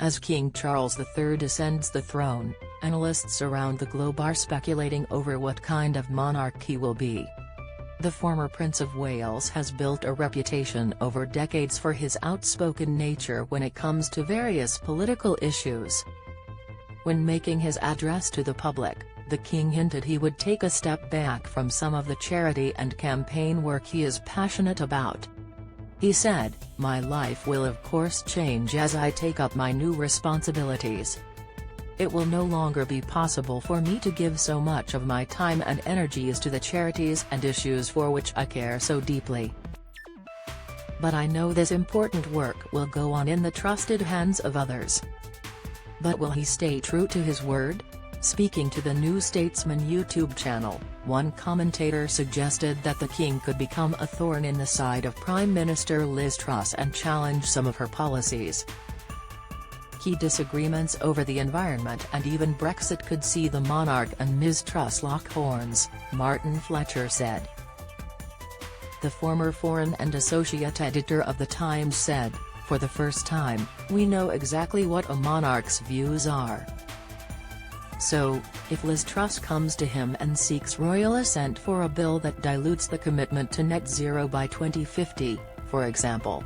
As King Charles III ascends the throne, analysts around the globe are speculating over what kind of monarch he will be. The former Prince of Wales has built a reputation over decades for his outspoken nature when it comes to various political issues. When making his address to the public, the king hinted he would take a step back from some of the charity and campaign work he is passionate about. He said, "My life will of course change as I take up my new responsibilities. It will no longer be possible for me to give so much of my time and energies to the charities and issues for which I care so deeply. But I know this important work will go on in the trusted hands of others." But will he stay true to his word? Speaking to the New Statesman YouTube channel, one commentator suggested that the king could become a thorn in the side of Prime Minister Liz Truss and challenge some of her policies. Key disagreements over the environment and even Brexit could see the monarch and Ms Truss lock horns, Martin Fletcher said. The former foreign and associate editor of The Times said, "For the first time, we know exactly what a monarch's views are. So, if Liz Truss comes to him and seeks royal assent for a bill that dilutes the commitment to net zero by 2050, for example.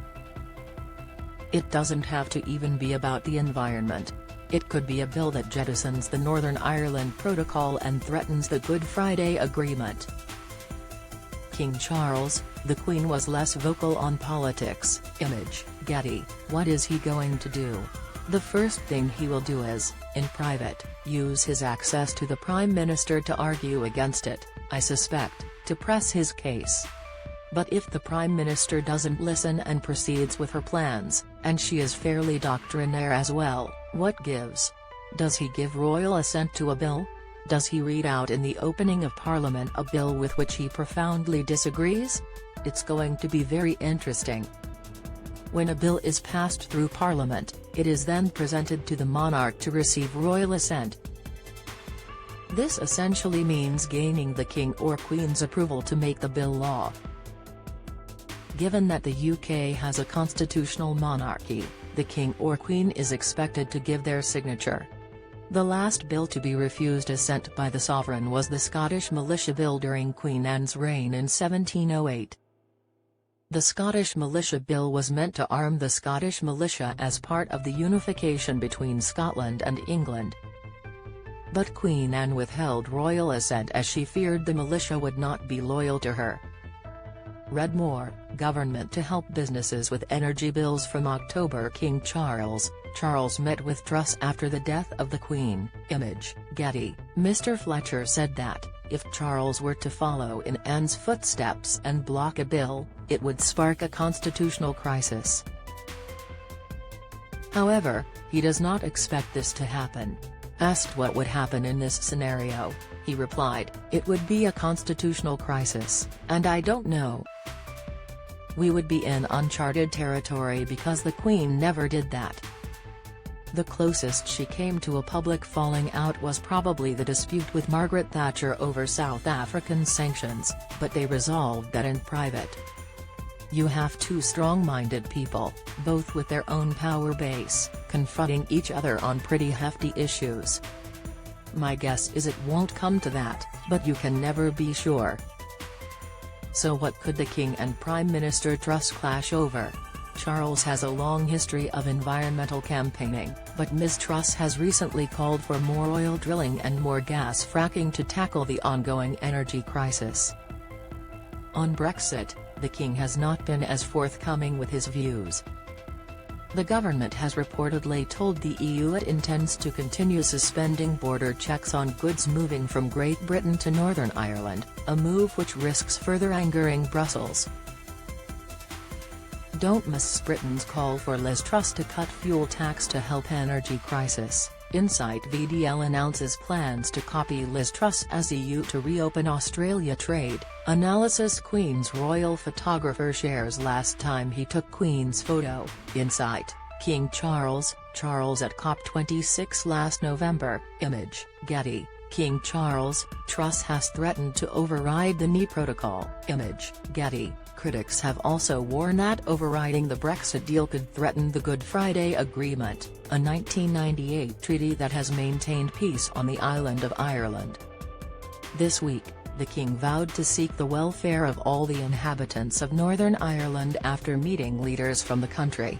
It doesn't have to even be about the environment. It could be a bill that jettisons the Northern Ireland Protocol and threatens the Good Friday Agreement." King Charles, the Queen was less vocal on politics. Image, Getty. What is he going to do? The first thing he will do is, in private, use his access to the Prime Minister to argue against it, I suspect, to press his case. But if the Prime Minister doesn't listen and proceeds with her plans, and she is fairly doctrinaire as well, what gives? Does he give royal assent to a bill? Does he read out in the opening of Parliament a bill with which he profoundly disagrees? It's going to be very interesting. When a bill is passed through Parliament, it is then presented to the monarch to receive royal assent. This essentially means gaining the King or Queen's approval to make the bill law. Given that the UK has a constitutional monarchy, the King or Queen is expected to give their signature. The last bill to be refused assent by the sovereign was the Scottish Militia Bill during Queen Anne's reign in 1708. The Scottish Militia Bill was meant to arm the Scottish militia as part of the unification between Scotland and England. But Queen Anne withheld royal assent as she feared the militia would not be loyal to her. Read more, Government to help businesses with energy bills from October. King Charles met with Truss after the death of the Queen. Image, Getty. Mr. Fletcher said that, if Charles were to follow in Anne's footsteps and block a bill, it would spark a constitutional crisis. However, he does not expect this to happen. Asked what would happen in this scenario, he replied, "It would be a constitutional crisis, and I don't know. We would be in uncharted territory because the Queen never did that." The closest she came to a public falling out was probably the dispute with Margaret Thatcher over South African sanctions, but they resolved that in private. You have two strong-minded people, both with their own power base, confronting each other on pretty hefty issues. My guess is it won't come to that, but you can never be sure. So what could the King and Prime Minister Truss clash over? Charles has a long history of environmental campaigning, but Ms Truss has recently called for more oil drilling and more gas fracking to tackle the ongoing energy crisis. On Brexit, the King has not been as forthcoming with his views. The government has reportedly told the EU it intends to continue suspending border checks on goods moving from Great Britain to Northern Ireland, a move which risks further angering Brussels. Don't miss Britain's call for Liz Truss to cut fuel tax to help energy crisis. Insight VDL announces plans to copy Liz Truss as EU to reopen Australia trade. Analysis Queen's royal photographer shares last time he took Queen's photo. Insight, King Charles at COP26 last November. Image, Getty. King Charles, Truss has threatened to override the knee protocol. Image, Getty. critics have also warned that overriding the Brexit deal could threaten the Good Friday Agreement, a 1998 treaty that has maintained peace on the island of Ireland. This week, the King vowed to seek the welfare of all the inhabitants of Northern Ireland after meeting leaders from the country.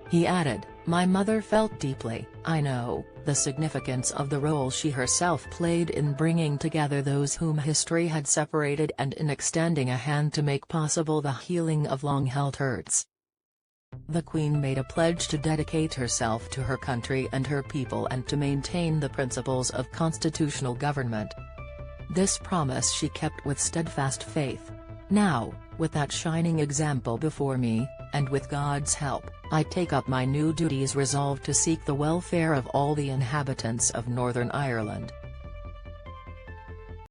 He added, "My mother felt deeply, I know, the significance of the role she herself played in bringing together those whom history had separated and in extending a hand to make possible the healing of long-held hurts." The Queen made a pledge to dedicate herself to her country and her people and to maintain the principles of constitutional government. This promise she kept with steadfast faith. "Now, with that shining example before me, and with God's help, I take up my new duties resolved to seek the welfare of all the inhabitants of Northern Ireland."